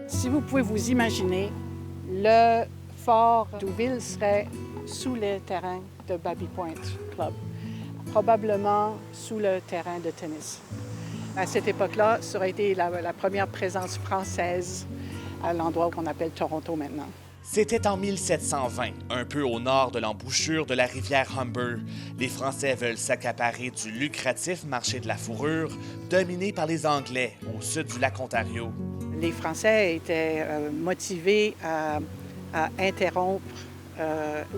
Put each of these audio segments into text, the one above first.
Si vous pouvez vous imaginer, le fort Douville serait sous le terrain de Baby Point Club, probablement sous le terrain de tennis. À cette époque-là, ça aurait été la première présence française à l'endroit qu'on appelle Toronto maintenant. C'était en 1720, un peu au nord de l'embouchure de la rivière Humber. Les Français veulent s'accaparer du lucratif marché de la fourrure, dominé par les Anglais, au sud du lac Ontario. Les Français étaient motivés à interrompre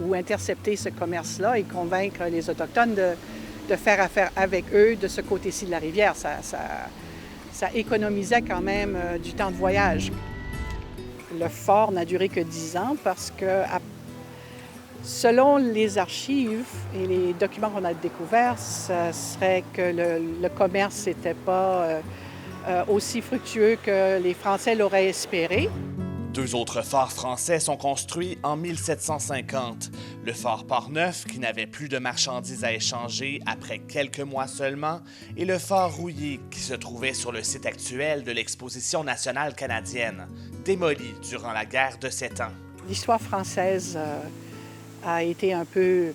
ou intercepter ce commerce-là et convaincre les Autochtones de faire affaire avec eux de ce côté-ci de la rivière. Ça économisait quand même du temps de voyage. Le fort n'a duré que 10 ans parce que, selon les archives et les documents qu'on a découverts, ce serait que le commerce n'était pas aussi fructueux que les Français l'auraient espéré. 2 autres forts français sont construits en 1750. Le fort Port-Neuf, qui n'avait plus de marchandises à échanger après quelques mois seulement, et le fort Rouillé, qui se trouvait sur le site actuel de l'Exposition nationale canadienne, démoli durant la guerre de 7 ans. L'histoire française a été un peu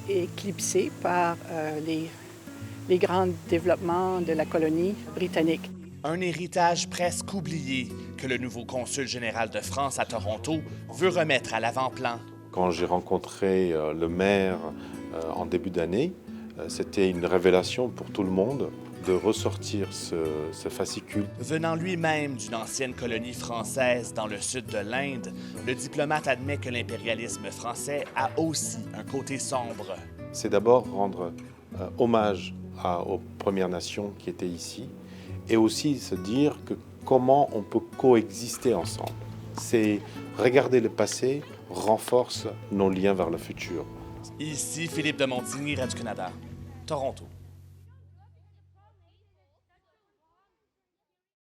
éclipsée par les grands développements de la colonie britannique. Un héritage presque oublié que le nouveau consul général de France à Toronto veut remettre à l'avant-plan. Quand j'ai rencontré le maire en début d'année, c'était une révélation pour tout le monde de ressortir ce fascicule. Venant lui-même d'une ancienne colonie française dans le sud de l'Inde, le diplomate admet que l'impérialisme français a aussi un côté sombre. C'est d'abord rendre hommage aux Premières Nations qui étaient ici, et aussi se dire que comment on peut coexister ensemble. C'est regarder le passé renforce nos liens vers le futur. Ici Philippe de Montigny, Radio-Canada, Toronto.